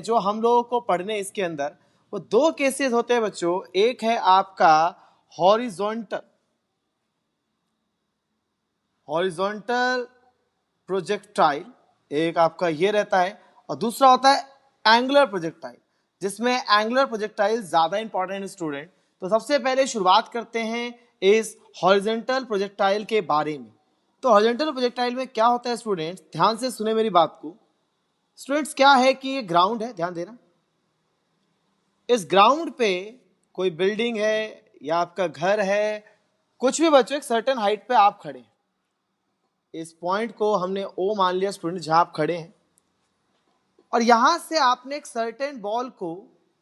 जो हम लोगों को पढ़ने इसके अंदर, वो दो केसेस होते हैं बच्चों। एक है आपका हॉरिजॉन्टल प्रोजेक्टाइल, एक आपका ये रहता है, और दूसरा होता है एंगुलर प्रोजेक्टाइल, जिसमें एंगुलर प्रोजेक्टाइल ज्यादा इंपॉर्टेंट है स्टूडेंट। तो सबसे पहले शुरुआत करते हैं इस हॉरिजॉन्टल प्रोजेक्टाइल के बारे में। तो हॉरिजॉन्टल प्रोजेक्टाइल में क्या होता है स्टूडेंट्स, ध्यान से सुने मेरी बात को। स्टूडेंट्स क्या है कि ये ग्राउंड है, ध्यान देना। इस ग्राउंड पे कोई बिल्डिंग है या आपका घर है, कुछ भी बच्चों, एक सर्टेन हाइट पे आप खड़े हैं। इस पॉइंट को हमने ओ मान लिया स्टूडेंट, जहां आप खड़े हैं, और यहां से आपने एक सर्टेन बॉल को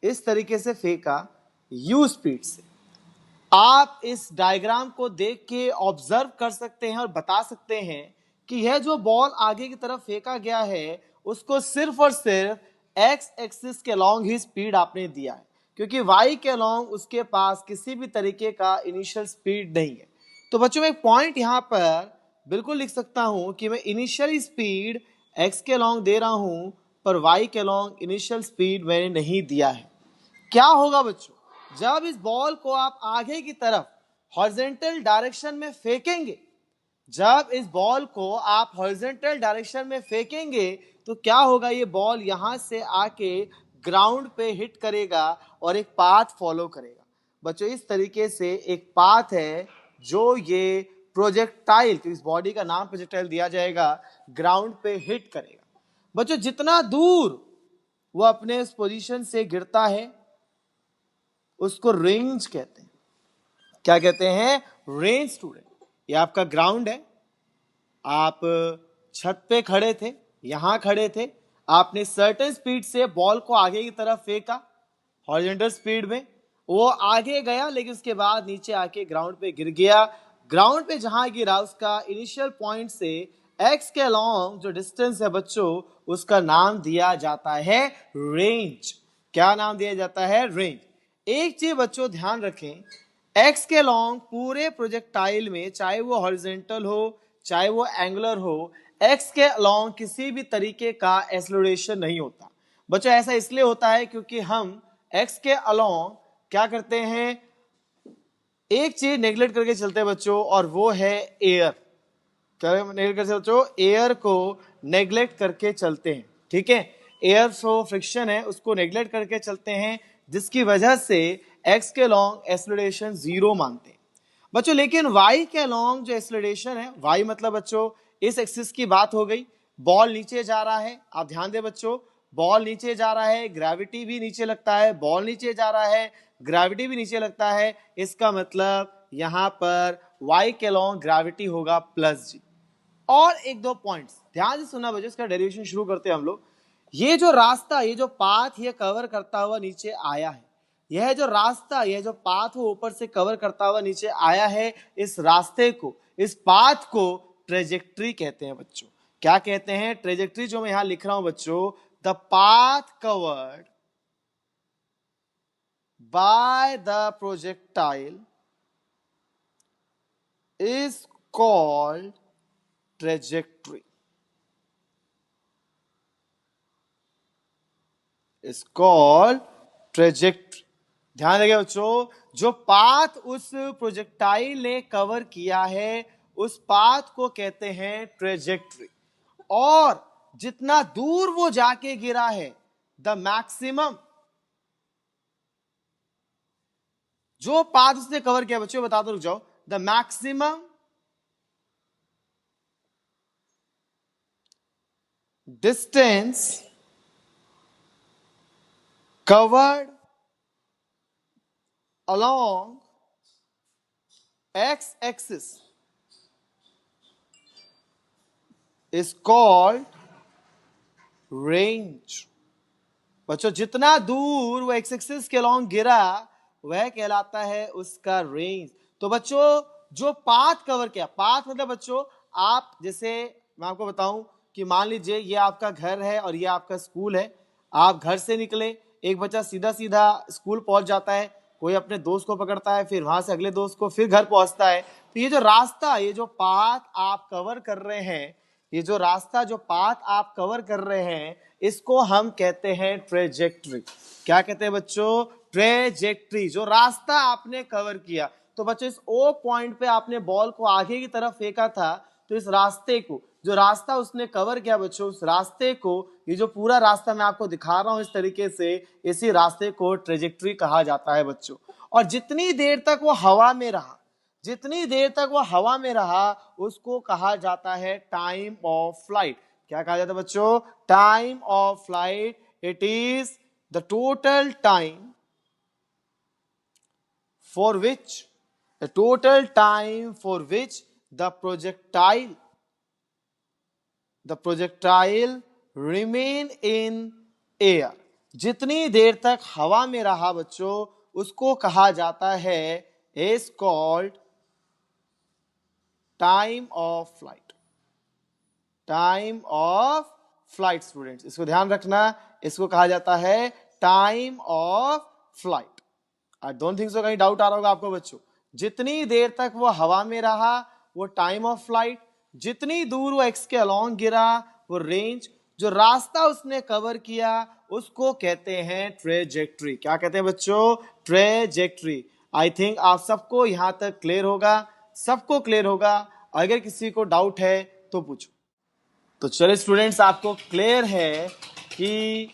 इस तरीके से फेंका यू स्पीड से। आप इस डायग्राम को देख के ऑब्जर्व कर सकते हैं और बता सकते हैं कि यह जो बॉल आगे की तरफ फेंका गया है, उसको सिर्फ और सिर्फ एक्स एक्सिस के अलोंग ही स्पीड आपने दिया है, क्योंकि वाई के अलोंग उसके पास किसी भी तरीके का इनिशियल स्पीड नहीं है। तो बच्चों मैं एक पॉइंट यहां पर बिल्कुल लिख सकता हूं कि मैं इनिशियल स्पीड एक्स के अलोंग दे रहा हूं, पर वाई के अलोंग इनिशियल स्पीड मैंने नहीं दिया है। क्या होगा बच्चों, जब इस बॉल को आप आगे की तरफ हॉरिजॉन्टल डायरेक्शन में फेंकेंगे, जब इस बॉल को आप हॉरिजॉन्टल डायरेक्शन में फेंकेंगे, तो क्या होगा, ये बॉल यहां से आके ग्राउंड पे हिट करेगा और एक पाथ फॉलो करेगा। बच्चों इस तरीके से एक पाथ है जो ये प्रोजेक्टाइल, तो इस बॉडी का नाम प्रोजेक्टाइल दिया जाएगा, ग्राउंड पे हिट करेगा। बच्चों जितना दूर वो अपने इस पोजीशन से गिरता है उसको रेंज कहते हैं। क्या कहते हैं, रेंज स्टूडेंट। ये आपका ग्राउंड है, आप छत पे खड़े थे, यहां खड़े थे, आपने सर्टेन स्पीड से बॉल को आगे की तरफ फेंका हॉरिजॉन्टल स्पीड में, वो आगे गया लेकिन उसके बाद नीचे आके ग्राउंड पे गिर गया। ग्राउंड पे जहां गिरा उसका इनिशियल पॉइंट से एक्स के अलोंग जो डिस्टेंस है बच्चों, उसका नाम दिया जाता है रेंज। क्या नाम दिया जाता है, रेंज। एक चीज बच्चों ध्यान रखें, एक्स के अलोंग पूरे प्रोजेक्टाइल में, चाहे वो हॉरिजॉन्टल हो चाहे वो एंगुलर हो, एक्स के अलोंग किसी भी तरीके का एक्सेलरेशन नहीं होता। बच्चों ऐसा इसलिए होता है क्योंकि हम एक्स के अलोंग क्या करते हैं, एक चीज नेग्लेक्ट करके चलते हैं बच्चों, और वो है एयर। क्या नेग्लेक्ट करते बच्चों, एयर को नेग्लेक्ट करके चलते हैं, ठीक है। एयर फ्लो फ्रिक्शन है, उसको नेग्लेक्ट करके चलते हैं, जिसकी वजह से एक्स के अलोंग एक्सेलरेशन 0 मानते हैं बच्चों। लेकिन वाई के अलोंग जो एक्सेलरेशन है, वाई मतलब बच्चों इस एक्सिस की बात हो गई, बॉल नीचे जा रहा है, आप ध्यान दें बच्चों, बॉल नीचे जा रहा है, ग्रेविटी भी नीचे लगता है, बॉल नीचे जा रहा है, ग्रेविटी भी नीचे लगता है, इसका मतलब यहां पर वाई के अलोंग ग्रेविटी होगा +g। और एक दो पॉइंट्स ध्यान से सुनना बच्चों, इसका डेरिवेशन शुरू करते हैं हम लोग। ये जो रास्ता, ये जो पाथ ये कवर करता हुआ नीचे आया है, यह जो रास्ता, यह जो पाथ वो ऊपर से कवर करता हुआ नीचे आया है, इस रास्ते को, इस पाथ को ट्रेजेक्ट्री कहते हैं बच्चों। क्या कहते हैं, ट्रेजेक्ट्री। जो मैं यहां लिख रहा हूं बच्चों, the path covered by the projectile is called trajectory, is called trajectory. ध्यान रखिए बच्चों, जो पाथ उस प्रोजेक्टाइल ने कवर किया है, उस पाथ को कहते हैं ट्रेजेक्ट्री। और जितना दूर वो जाके गिरा है, द मैक्सिमम, जो पाथ उसने कवर किया बच्चों बता दो, रुक जाओ, the maximum distance covered along x axis is called range। बच्चों जितना दूर वो एक्स एक्सिस के अलॉन्ग गिरा, वह कहलाता है उसका रेंज। तो बच्चों जो पाथ कवर किया, पाथ मतलब बच्चों आप, जैसे मैं आपको बताऊं कि मान लीजिए ये आपका घर है और ये आपका स्कूल है, आप घर से निकले, एक बच्चा सीधा सीधा स्कूल पहुंच जाता है, कोई अपने दोस्त को पकड़ता है, फिर वहां से अगले दोस्त को, फिर घर पहुंचता है। तो ये जो रास्ता, ये जो पाथ आप कवर कर रहे हैं, ये जो रास्ता, जो पाथ आप कवर कर रहे हैं, इसको हम कहते हैं ट्रेजेक्ट्री। क्या कहते हैं बच्चों? ट्रेजेक्ट्री। जो रास्ता आपने कवर किया, तो बच्चों इस ओ पॉइंट पे आपने बॉल को आगे की तरफ फेंका था, तो इस रास्ते को, जो रास्ता उसने कवर किया बच्चों, उस रास्ते को, ये जो पूरा रास्ता मैं आपको दिखा रहा हूं इस तरीके से, इसी रास्ते को ट्रेजेक्ट्री कहा जाता है बच्चों। और जितनी देर तक वो हवा में रहा, जितनी देर तक वो हवा में रहा, उसको कहा जाता है टाइम ऑफ फ्लाइट। क्या कहा जाता है बच्चों? Time of flight. It is the total time for which the total time for which the projectile remain in air। जितनी देर तक हवा में रहा बच्चों, उसको कहा जाता है is called time of flight। Time of flight students, इसको ध्यान रखना, इसको कहा जाता है time of flight. I don't think so कहीं डाउट आ रहा होगा आपको बच्चों। जितनी देर तक वो हवा में रहा वो टाइम ऑफ फ्लाइट, जितनी दूर वो एक्स के अलोंग गिरा वो रेंज, जो रास्ता उसने कवर किया उसको कहते हैं ट्रेजेक्ट्री। क्या कहते हैं बच्चों? ट्रेजेक्ट्री। आई थिंक आप सबको यहां तक क्लियर होगा, सबको क्लियर होगा। अगर किसी को डाउट है तो पूछो। तो चलिए स्टूडेंट्स, आपको क्लियर है कि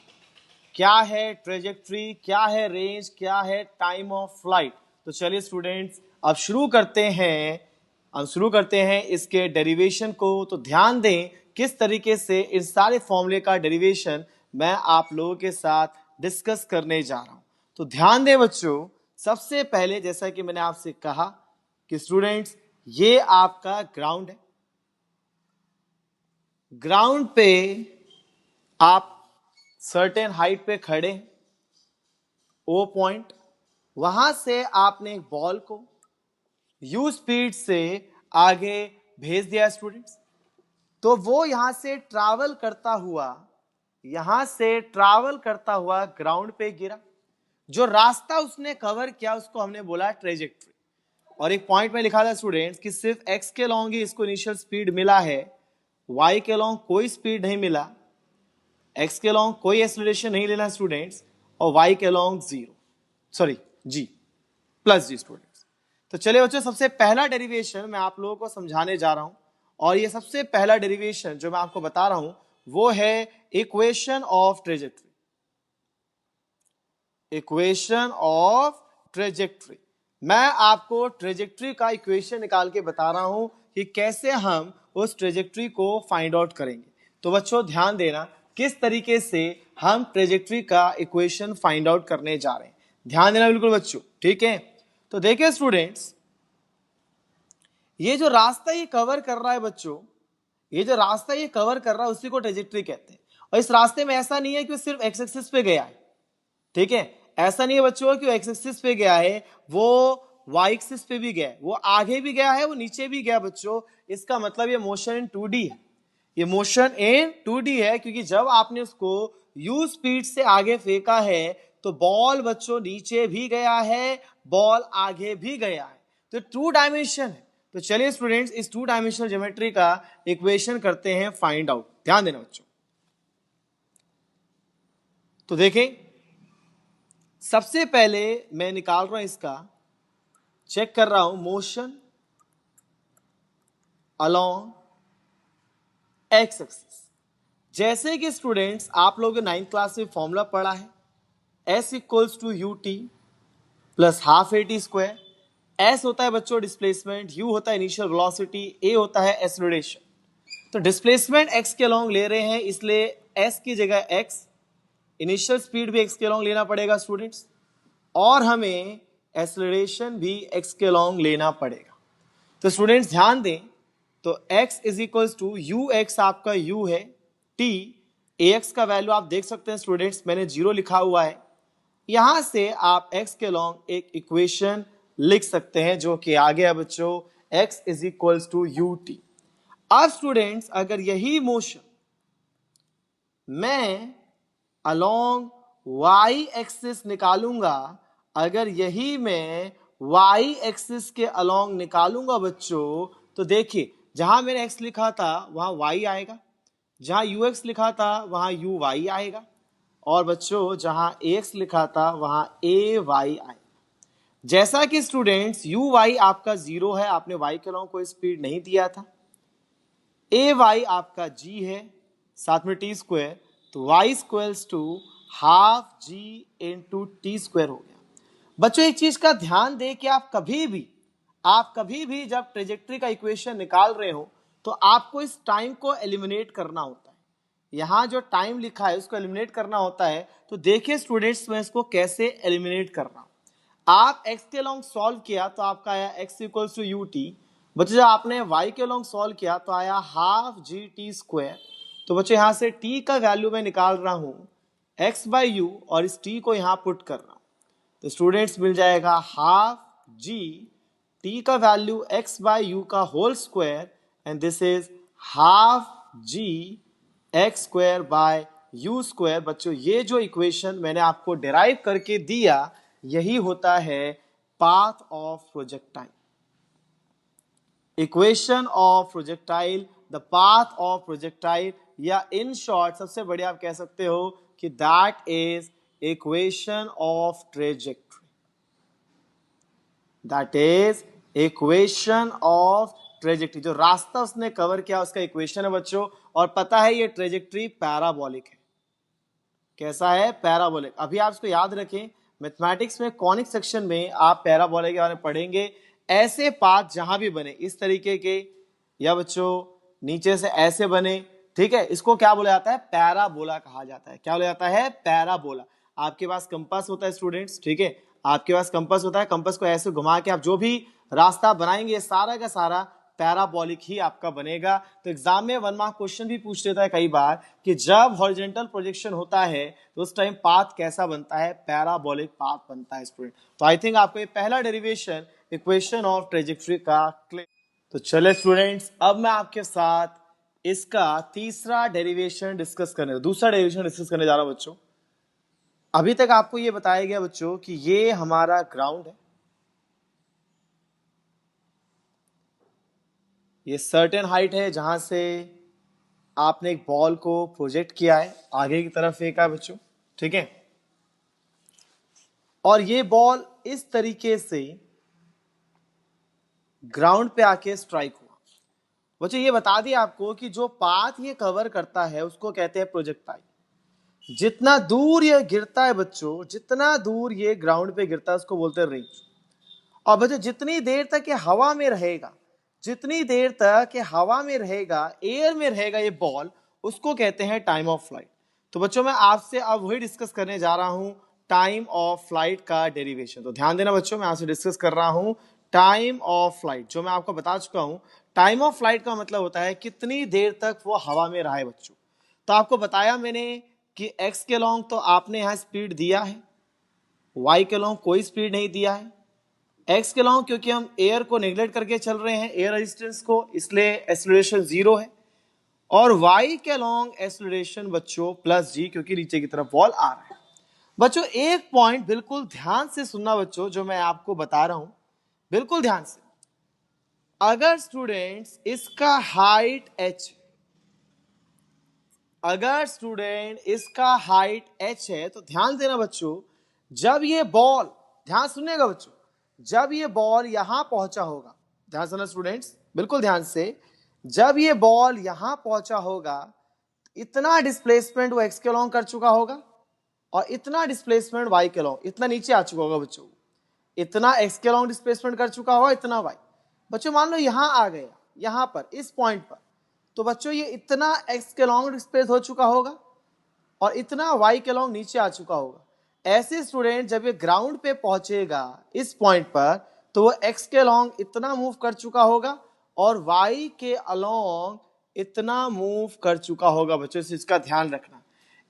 क्या है ट्रेजेक्ट्री, क्या है रेंज, क्या है टाइम ऑफ फ्लाइट। तो चलिए स्टूडेंट्स, अब शुरू करते हैं इसके डेरिवेशन को। तो ध्यान दें किस तरीके से इस सारे फॉर्मूले का डेरिवेशन मैं आप लोगों के साथ डिस्कस करने जा रहा हूं। तो ध्यान दें बच्चों, सबसे पहले जैसा कि मैंने आपसे कहा कि स्टूडेंट्स, ये आपका ग्राउंड है। ग्राउंड पे आप सर्टेन हाइट पे खड़े हैं, ओ पॉइंट, वहां से आपने एक बॉल को यू स्पीड से आगे भेज दिया स्टूडेंट्स। तो वो यहां से ट्रैवल करता हुआ ग्राउंड पे गिरा। जो रास्ता उसने कवर किया उसको हमने बोला ट्रेजेक्ट्री। और एक पॉइंट में लिखा था स्टूडेंट्स कि सिर्फ एक्स के लॉन्ग ही इसको इनिशियल स्पीड मिला है, वाई के लॉन्ग कोई स्पीड नहीं मिला, एक्स के लॉन्ग कोई एक्सेलरेशन नहीं लेना स्टूडेंट्स, और वाई के लॉन्ग जी प्लस जी स्टूडेंट्स। तो चलिए बच्चों, सबसे पहला डेरिवेशन मैं आप लोगों को समझाने जा रहा हूं, और ये सबसे पहला डेरिवेशन जो मैं आपको बता रहा हूं वो है equation of trajectory. Equation of trajectory. मैं आपको ट्रेजेक्ट्री का इक्वेशन निकाल के बता रहा हूं कि कैसे हम उस ट्रेजेक्ट्री को फाइंड आउट करेंगे। तो बच्चों ध्यान देना किस तरीके से हम ट्रेजेक्ट्री का इक्वेशन फाइंड आउट करने जा रहे हैं, ध्यान देना बिल्कुल बच्चों, ठीक है। तो देखिए स्टूडेंट्स, ये जो रास्ता ये कवर कर रहा है बच्चों, ये जो रास्ता ये कवर कर रहा है उसी को ट्रेजेक्ट्री कहते हैं। और इस रास्ते में ऐसा नहीं है कि वो सिर्फ एक्स एक्सिस पे गया है, ठीक है, ऐसा नहीं है बच्चों कि वो एक्स एक्सिस पे गया है, वो वाई एक्सिस पे भी गया है, वो आगे भी गया है, वो नीचे भी गया बच्चों। इसका मतलब ये मोशन इन 2D है, ये मोशन इन 2D है, क्योंकि जब आपने उसको u स्पीड से आगे फेंका है तो बॉल बच्चों नीचे भी गया है, बॉल आगे भी गया है, तो 2 डायमेंशन है। तो चलिए स्टूडेंट्स, इस 2 डायमेंशनल ज्योमेट्री का इक्वेशन करते हैं फाइंड आउट, ध्यान देना बच्चों। तो देखें, सबसे पहले मैं निकाल रहा हूं इसका, चेक कर रहा हूं मोशन अलोंग एक्स एक्सिस। जैसे कि स्टूडेंट्स आप लोगों ने 9th क्लास में फॉर्मूला पढ़ा है, S equals to u t plus half a t square. S होता है बच्चों डिस्प्लेसमेंट, U होता है इनिशियल वेलोसिटी, A होता है एक्सेलरेशन। तो डिस्प्लेसमेंट x के लॉन्ग ले रहे हैं, इसलिए S की जगह x, इनिशियल स्पीड भी x के लॉन्ग लेना पड़ेगा स्टूडेंट्स, और हमें एक्सेलरेशन भी x के लॉन्ग लेना पड़ेगा। तो स्टूडेंट्स ध्यान दें, तो x is equals to u x, आपका u है, t ax का वैल्यू आप देख सकते हैं स्टूडेंट्स, मैंने 0 लिखा हुआ है। यहां से आप x के लॉन्ग एक इक्वेशन लिख सकते हैं जो कि आ गया बच्चों, x is equals to u t. अब स्टूडेंट्स, अगर यही मोशन मैं अलोंग y एक्सिस निकालूंगा, अगर यही मैं y एक्सिस के अलोंग निकालूंगा बच्चों, तो देखिए जहां मैंने x लिखा था वहां y आएगा, जहां ux लिखा था वहां uy आएगा, और बच्चों जहां ax लिखा था वहां ay आएगा। जैसा कि स्टूडेंट्स uy आपका 0 है, आपने y के लॉन्ग कोई स्पीड नहीं दिया था, ay आपका g है, साथ में t स्क्वायर, तो y equals to half g into t square हो गया। बच्चों एक चीज का ध्यान दें कि आप कभी भी जब ट्रेजेक्ट्री का इक्वेशन निकाल रहे हो तो आपको इस टाइम को एलिमिनेट करना होता है। यहां जो टाइम लिखा है उसको एलिमिनेट करना होता है। तो देखिए स्टूडेंट्स, मैं इसको कैसे एलिमिनेट कर रहा हूं। आप x के लॉन्ग सॉल्व किया तो आपका आया x equals to u t. बच्चों जब आपने y के लॉन्ग सॉल्व किया तो आया हाफ जी टी स्क्वायर। तो बच्चों यहां से t का वैल्यू मैं निकाल रहा हूं x बाई यू, और इस t को यहां पुट कर रहा हूं। तो स्टूडेंट्स मिल जाएगा हाफ जी, t का वैल्यू x बाई यू का whole square, and this is half g x square by u square. बच्चों ये जो इक्वेशन मैंने आपको डिराइव करके दिया यही होता है path of projectile, equation of projectile, the path of projectile, या इन शॉर्ट सबसे बढ़िया आप कह सकते हो कि that is equation of trajectory, that is equation of trajectory. जो रास्ता उसने कवर किया उसका इक्वेशन है बच्चों। और पता है ये ट्रेजेक्ट्री पैराबोलिक है। कैसा है? पैराबोलिक। अभी आप इसको याद रखें, मैथमेटिक्स में कॉनिक सेक्शन में आप पैराबोला के बारे में पढ़ेंगे। ऐसे पाथ जहां भी बने इस तरीके के, या बच्चों नीचे से ऐसे बने, ठीक है, इसको क्या बोला जाता है? पैराबोला कहा जाता है। क्या बोला जाता है? पैराबोला। आपके पास कंपास होता है स्टूडेंट्स, ठीक है, आपके पास कंपास होता है। कंपास को ऐसे घुमा के आप जो भी रास्ता बनाएंगे सारा का सारा पैराबोलिक ही आपका बनेगा। तो एग्जाम में 1 मार्क क्वेश्चन भी पूछ लेता है कई बार कि जब हॉरिजॉन्टल प्रोजेक्शन होता है तो उस टाइम पाथ कैसा बनता है? पैराबोलिक पाथ बनता है स्टूडेंट। तो आई थिंक आपको ये पहला डेरिवेशन इक्वेशन ऑफ ट्रेजेक्ट्री का क्लियर। तो चले स्टूडेंट्स, अब मैं आपके साथ इसका दूसरा डेरिवेशन डिस्कस करने जा रहा हूं बच्चों। अभी तक आपको ये बताया गया बच्चों कि ये हमारा ग्राउंड है, ये सर्टेन हाइट है जहां से आपने एक बॉल को प्रोजेक्ट किया है, आगे की तरफ फेंका है बच्चों, ठीक है, और ये बॉल इस तरीके से ग्राउंड पे आके स्ट्राइक हुआ। बच्चों ये बता दिया आपको कि जो पाथ ये कवर करता है उसको कहते हैं प्रोजेक्टाइल। जितना दूर ये गिरता है बच्चों, जितना दूर ये ग्राउंड पे गिरता है उसको बोलते हैं रेंज। और बच्चों जितनी देर तक ये हवा में रहेगा, जितनी देर तक ये हवा में रहेगा, एयर में रहेगा ये बॉल, उसको कहते हैं टाइम ऑफ फ्लाइट। तो बच्चों मैं आपसे अब वही डिस्कस करने जा रहा हूं, टाइम ऑफ फ्लाइट का डेरिवेशन। तो ध्यान देना बच्चों, मैं आपसे डिस्कस कर रहा हूं टाइम ऑफ फ्लाइट। जो मैं आपको बता चुका हूं, टाइम ऑफ फ्लाइट का मतलब होता है कितनी देर तक वो हवा में रहा है बच्चों। तो आपको बताया मैंने कि एक्स के लॉन्ग तो आपने यहां स्पीड दिया है, वाई के लॉन्ग कोई स्पीड नहीं दिया है। एक्स के लॉन्ग क्योंकि हम एयर को नेग्लेक्ट करके चल रहे हैं, एयर रेजिस्टेंस को, इसलिए एक्सीलरेशन 0 है। और वाई के लॉन्ग एक्सीलरेशन बच्चों प्लस जी, क्योंकि नीचे की तरफ बॉल आ रहा है। बच्चों एक पॉइंट बिल्कुल ध्यान से सुनना बच्चों, जो मैं आपको बता रहा हूं बिल्कुल ध्यान से। अगर स्टूडेंट्स इसका हाइट h, अगर स्टूडेंट इसका हाइट h है तो ध्यान देना बच्चों, जब ये बॉल, ध्यान सुनिएगा बच्चों, जब ये बॉल यहां पहुंचा होगा, ध्यान सुनना स्टूडेंट्स बिल्कुल ध्यान से, जब ये बॉल यहां पहुंचा होगा इतना डिस्प्लेसमेंट वो एक्स के लॉन्ग कर चुका होगा, और इतना डिस्प्लेसमेंट वाई के लॉन्ग, इतना नीचे आ चुका होगा बच्चों, इतना एक्स के लॉन्ग डिस्प्लेसमेंट कर चुका होगा, इतना वाई। बच्चों मान लो यहां आ गया, यहां पर इस पॉइंट पर, तो बच्चों ये इतना एक्स के लॉन्ग डिस्प्लेस हो चुका होगा और इतना वाई के लॉन्ग नीचे आ चुका होगा। ऐसे स्टूडेंट जब ये ग्राउंड पे पहुंचेगा इस पॉइंट पर, तो वो एक्स के लॉन्ग इतना मूव कर चुका होगा और वाई के अलॉन्ग इतना मूव कर चुका होगा। बच्चों से इसका ध्यान रखना।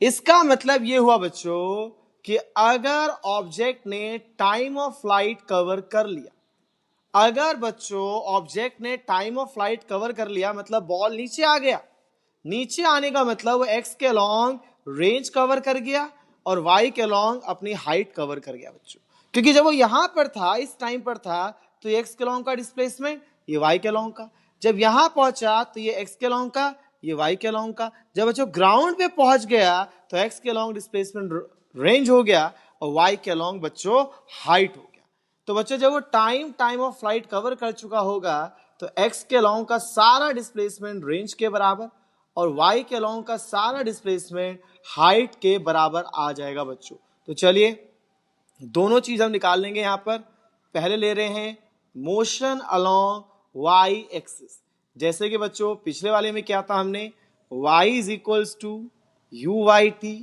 इसका मतलब ये हुआ बच्चों कि अगर ऑब्जेक्ट ने टाइम ऑफ फ्लाइट कवर कर लिया, अगर बच्चों ऑब्जेक्ट ने टाइम ऑफ फ्लाइट कवर कर लिया, मतलब बॉल नीचे आ गया, नीचे आने का मतलब वो एक्स के लॉन्ग रेंज कवर कर गया और वाई के लॉन्ग अपनी हाइट कवर कर गया बच्चों। क्योंकि जब वो यहां पर था, इस टाइम पर था, तो एक्स के लॉन्ग का डिस्प्लेसमेंट, ये वाई के लॉन्ग का, जब यहां पहुंचा तो ये x के लॉन्ग का, ये y के लॉन्ग का। जब बच्चों ग्राउंड पे पहुंच गया तो x के लॉन्ग डिस्प्लेसमेंट रेंज हो गया और y के लॉन्ग बच्चों हाइट हो गया। तो बच्चों जब वो टाइम ऑफ फ्लाइट कवर कर चुका होगा तो x के लॉन्ग का सारा डिस्प्लेसमेंट रेंज के बराबर और y के लॉन्ग का सारा डिस्प्लेसमेंट हाइट के बराबर आ जाएगा बच्चों। तो चलिए दोनों चीज हम निकाल लेंगे यहां पर। पहले ले रहे हैं मोशन अलोंग y एक्सिस। जैसे कि बच्चों पिछले वाले में क्या था, हमने y is equals to u y t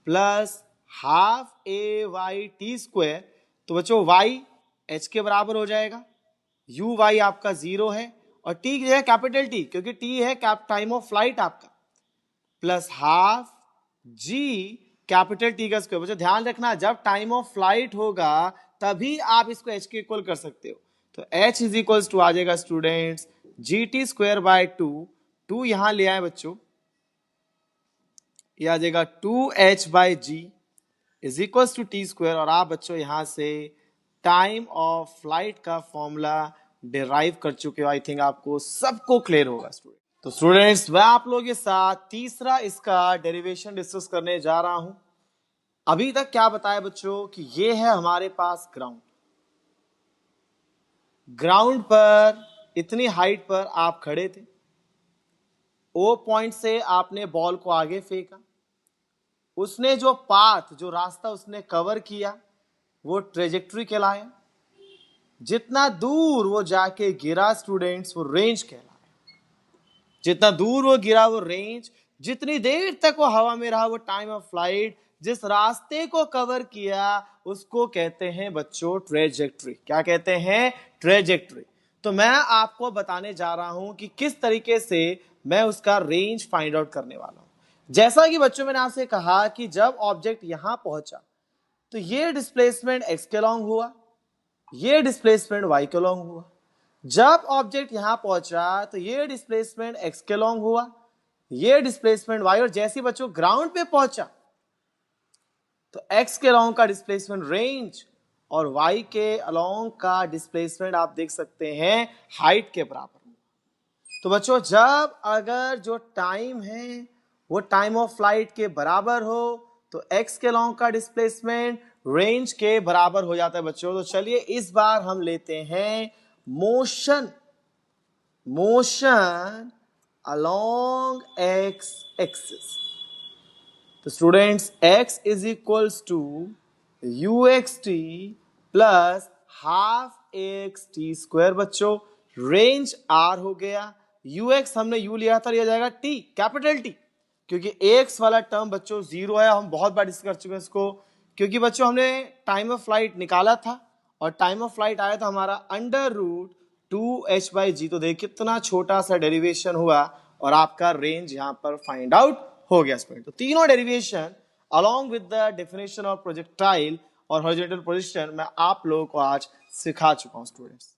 plus half a y t square. तो बच्चों y h के बराबर हो जाएगा, यू वाई आपका 0 है और t की जगह कैपिटल T, क्योंकि t है टाइम ऑफ फ्लाइट आपका, plus half g capital T का स्क्वायर। बच्चों ध्यान रखना जब टाइम ऑफ फ्लाइट होगा तभी आप इसको h के इक्वल कर सकते हो। तो h इज इक्वल्स टू आ जाएगा students g t square by 2 यहां ले आए बच्चों, यह आ जाएगा 2h by g is equals to t square. और आप बच्चों यहां से टाइम ऑफ फ्लाइट का फॉर्मूला डिराइव कर चुके हो। आई थिंक आपको सबको क्लियर होगा स्टूडेंट। तो स्टूडेंट्स मैं आप लोगों के साथ तीसरा इसका डेरिवेशन डिस्कस करने जा रहा हूं। अभी तक क्या बताया बच्चों कि ये है हमारे पास ग्राउंड। ग्राउंड पर इतनी हाइट पर आप खड़े थे, ओ पॉइंट से आपने बॉल को आगे फेंका, उसने जो पाथ जो रास्ता उसने कवर किया वो ट्रेजेक्ट्री कहलाया। जितना दूर वो जाके गिरा स्टूडेंट्स वो रेंज कहलाया। जितना दूर वो गिरा वो रेंज, जितनी देर तक वो हवा में रहा वो टाइम ऑफ फ्लाइट, जिस रास्ते को कवर किया उसको कहते हैं बच्चों ट्रेजेक्ट्री। क्या कहते हैं? ट्रेजेक्ट्री। तो मैं आपको बताने जा रहा हूं कि किस तरीके से मैं उसका रेंज फाइंड आउट करने वाला हूं। जैसा कि बच्चों मैंने आपसे कहा कि जब ऑब्जेक्ट यहां पहुंचा तो ये डिस्प्लेसमेंट x के लॉन्ग हुआ, ये डिस्प्लेसमेंट y के लॉन्ग हुआ। जब ऑब्जेक्ट यहां पहुंचा तो ये डिस्प्लेसमेंट x के लॉन्ग हुआ, ये डिस्प्लेसमेंट y, और जैसे बच्चों ग्राउंड पे पहुंचा तो x के लॉन्ग का डिस्प्लेसमेंट रेंज और y के अलोंग का डिस्प्लेसमेंट आप देख सकते हैं हाइट के बराबर। तो बच्चों जब अगर जो टाइम है वो टाइम ऑफ फ्लाइट के बराबर हो तो x के लॉन्ग का डिस्प्लेसमेंट रेंज के बराबर हो जाता है बच्चों। तो चलिए इस बार हम लेते हैं मोशन अलोंग x एक्सिस। तो students x is equals to u x t plus half x t square. बच्चों रेंज r हो गया, ux हमने u लिया था, लिया जाएगा t कैपिटल T, क्योंकि x वाला टर्म बच्चों 0 है। हम बहुत बार डिस्कस कर चुके हैं इसको, क्योंकि बच्चों हमने टाइम ऑफ फ्लाइट निकाला था और टाइम ऑफ फ्लाइट आया था हमारा अंडर रूट 2h बाई जी। तो देखिए कितना छोटा सा डेरिवेशन हुआ और आपका रेंज यहां पर फाइंड आउट हो गया स्टूडेंट। तो तीनों derivation along with the definition of projectile और हॉरिजॉन्टल पोजीशन मैं आप लोगों को आज सिखा चुका हूं स्टूडेंट्स।